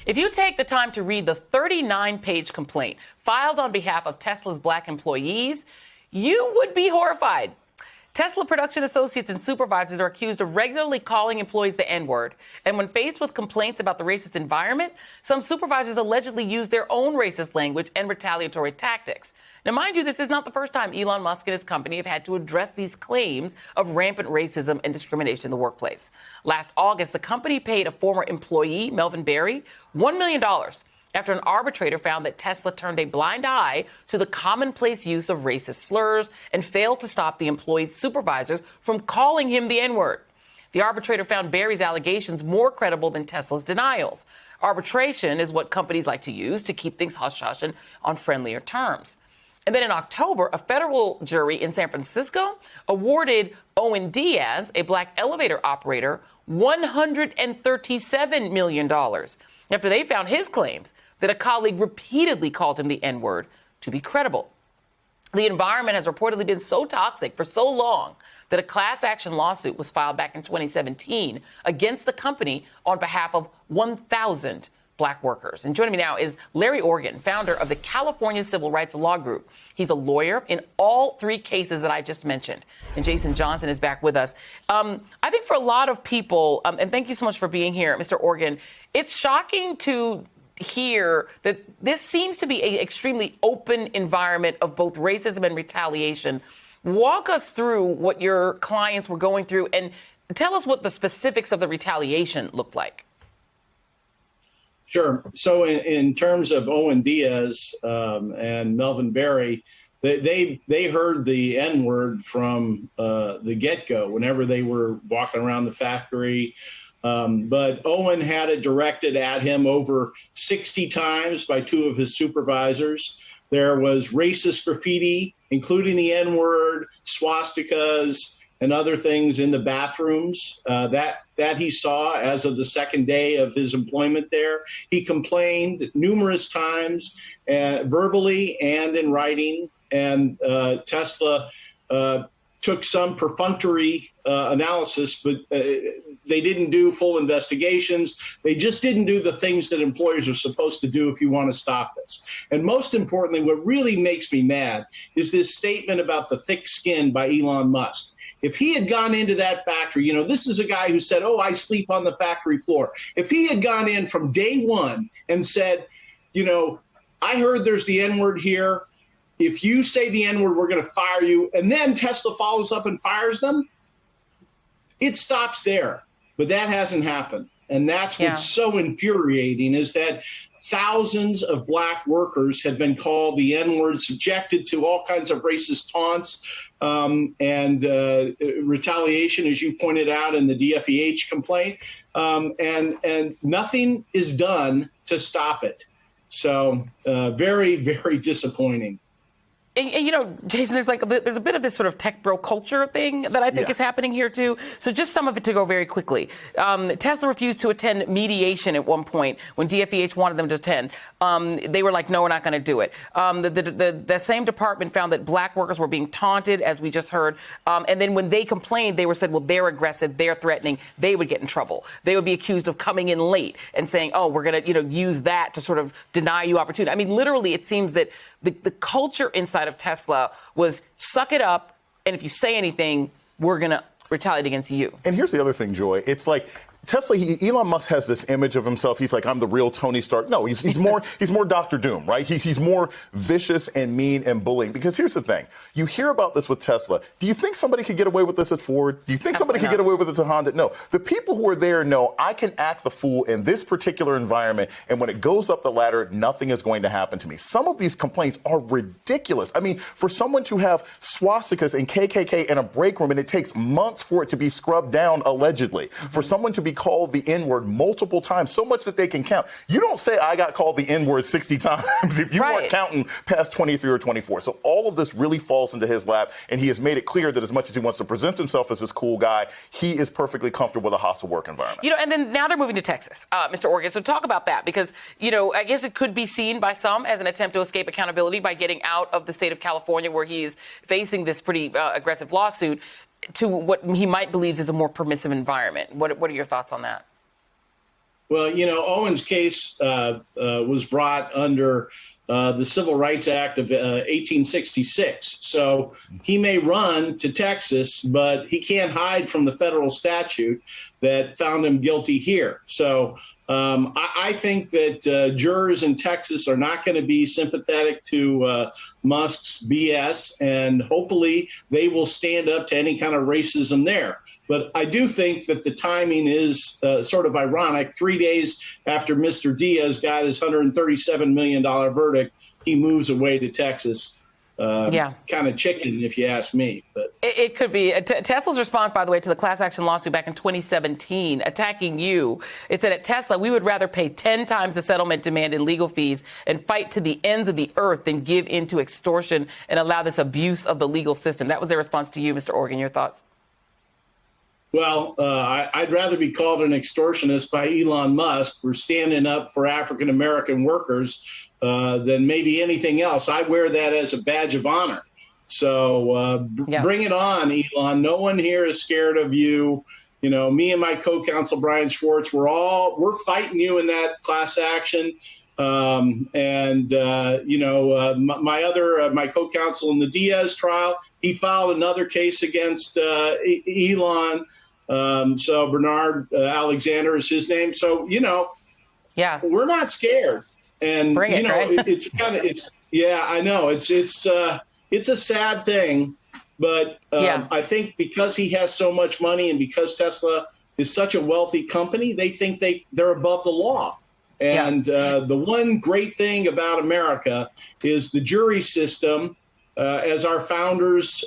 If you take the time to read the 39-page complaint filed on behalf of Tesla's black employees, you would be horrified. Tesla production associates and supervisors are accused of regularly calling employees the N-word. And when faced with complaints about the racist environment, some supervisors allegedly use their own racist language and retaliatory tactics. Now, mind you, this is not the first time Elon Musk and his company have had to address these claims of rampant racism and discrimination in the workplace. Last August, the company paid a former employee, Melvin Berry, $1 million after an arbitrator found that Tesla turned a blind eye to the commonplace use of racist slurs and failed to stop the employee's supervisors from calling him the N-word. The arbitrator found Berry's allegations more credible than Tesla's denials. Arbitration is what companies like to use to keep things hush-hush and on friendlier terms. And then in October, a federal jury in San Francisco awarded Owen Diaz, a black elevator operator, $137 million after they found his claims that a colleague repeatedly called him the N-word to be credible. The environment has reportedly been so toxic for so long that a class action lawsuit was filed back in 2017 against the company on behalf of 1,000 black workers. And joining me now is Larry Organ, founder of the California Civil Rights Law Group. He's a lawyer in all three cases that I just mentioned. And Jason Johnson is back with us. I think for a lot of people, and thank you so much for being here, Mr. Organ, it's shocking to hear that this seems to be an extremely open environment of both racism and retaliation. Walk us through what your clients were going through and tell us what the specifics of the retaliation looked like. Sure. So in terms of Owen Diaz and Melvin Berry, they heard the N-word from the get-go whenever they were walking around the factory. But Owen had it directed at him over 60 times by two of his supervisors. There was racist graffiti, including the N-word, swastikas, and other things in the bathrooms that he saw as of the second day of his employment there. He complained numerous times, verbally and in writing, and Tesla took some perfunctory analysis, but they didn't do full investigations. They just didn't do the things that employers are supposed to do if you want to stop this. And most importantly, what really makes me mad is this statement about the thick skin by Elon Musk. If he had gone into that factory, this is a guy who said, oh, I sleep on the factory floor. If he had gone in from day one and said, I heard there's the N-word here. If you say the N-word, we're going to fire you. And then Tesla follows up and fires them. It stops there. But that hasn't happened. And that's what's so infuriating is that thousands of black workers have been called the N-word, subjected to all kinds of racist taunts and retaliation, as you pointed out in the DFEH complaint. And nothing is done to stop it. So very, very disappointing. And, Jason, there's a bit of this sort of tech bro culture thing that I think is happening here, too. So just some of it to go very quickly. Tesla refused to attend mediation at one point when DFEH wanted them to attend. They were like, no, we're not going to do it. The same department found that black workers were being taunted, as we just heard. And then when they complained, they were said, well, they're aggressive, they're threatening, they would get in trouble. They would be accused of coming in late and saying, oh, we're going to use that to sort of deny you opportunity. I mean, literally, it seems that the culture inside of Tesla was suck it up, and if you say anything, we're going to retaliate against you. And here's the other thing, Joy. It's like Tesla, Elon Musk has this image of himself. He's like, I'm the real Tony Stark. No, he's more Dr. Doom, right? He's more vicious and mean and bullying. Because here's the thing. You hear about this with Tesla. Do you think somebody could get away with this at Ford? Do you think somebody could get away with this at Honda? No. The people who are there know I can act the fool in this particular environment. And when it goes up the ladder, nothing is going to happen to me. Some of these complaints are ridiculous. I mean, for someone to have swastikas and KKK in a break room, and it takes months for it to be scrubbed down, allegedly. For someone to be called the N-word multiple times, so much that they can count. You don't say I got called the N-word 60 times if you weren't counting past 23 or 24. So all of this really falls into his lap, and he has made it clear that as much as he wants to present himself as this cool guy, he is perfectly comfortable with a hostile work environment. And then now they're moving to Texas, Mr. Organ. So talk about that, because, I guess it could be seen by some as an attempt to escape accountability by getting out of the state of California, where he is facing this pretty aggressive lawsuit, to what he might believe is a more permissive environment. What are your thoughts on that? Well, Owen's case was brought under the Civil Rights Act of 1866. So he may run to Texas, but he can't hide from the federal statute that found him guilty here. So I think that jurors in Texas are not going to be sympathetic to Musk's BS, and hopefully they will stand up to any kind of racism there. But I do think that the timing is sort of ironic. 3 days after Mr. Diaz got his $137 million verdict, he moves away to Texas. Kind of chicken, if you ask me. But it could be. Tesla's response, by the way, to the class action lawsuit back in 2017, attacking you, it said at Tesla, we would rather pay 10 times the settlement demand in legal fees and fight to the ends of the earth than give in to extortion and allow this abuse of the legal system. That was their response to you, Mr. Organ. Your thoughts? Well, I'd rather be called an extortionist by Elon Musk for standing up for African-American workers than maybe anything else. I wear that as a badge of honor. So bring it on, Elon. No one here is scared of you. Me and my co-counsel, Brian Schwartz, we're fighting you in that class action. My co-counsel in the Diaz trial, he filed another case against Elon. So Bernard Alexander is his name. So, we're not scared. And, bring it, right? I know it's a sad thing, but I think because he has so much money and because Tesla is such a wealthy company, they think they're above the law. And the one great thing about America is the jury system, as our founders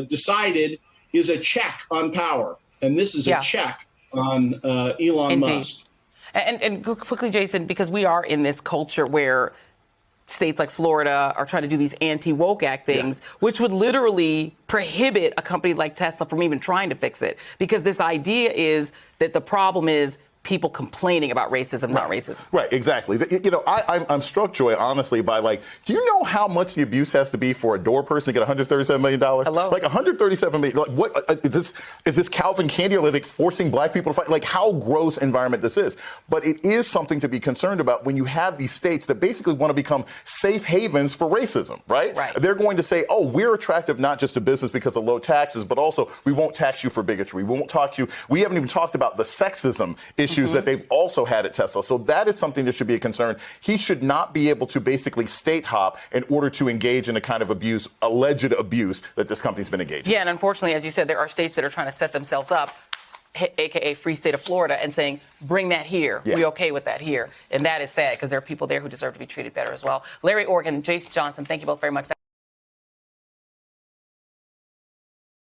decided, is a check on power. And this is a check on Elon Musk. And quickly, Jason, because we are in this culture where states like Florida are trying to do these anti-woke act things, which would literally prohibit a company like Tesla from even trying to fix it. Because this idea is that the problem is people complaining about racism, not racism. Right, exactly. I'm struck, Joy, honestly, by do you know how much the abuse has to be for a door person to get $137 million? Hello? Like $137 million. Like, what is this Calvin Candy, like forcing black people to fight? Like, how gross environment this is. But it is something to be concerned about when you have these states that basically want to become safe havens for racism, right? They're going to say, oh, we're attractive not just to business because of low taxes, but also we won't tax you for bigotry. We won't talk to you. We haven't even talked about the sexism issues that they've also had at Tesla. So that is something that should be a concern. He should not be able to basically state hop in order to engage in a kind of abuse, alleged abuse that this company's been engaged in. Yeah, and unfortunately, as you said, there are states that are trying to set themselves up, a.k.a. free state of Florida, and saying, bring that here. We're okay with that here. And that is sad because there are people there who deserve to be treated better as well. Larry Organ, Jason Johnson, thank you both very much.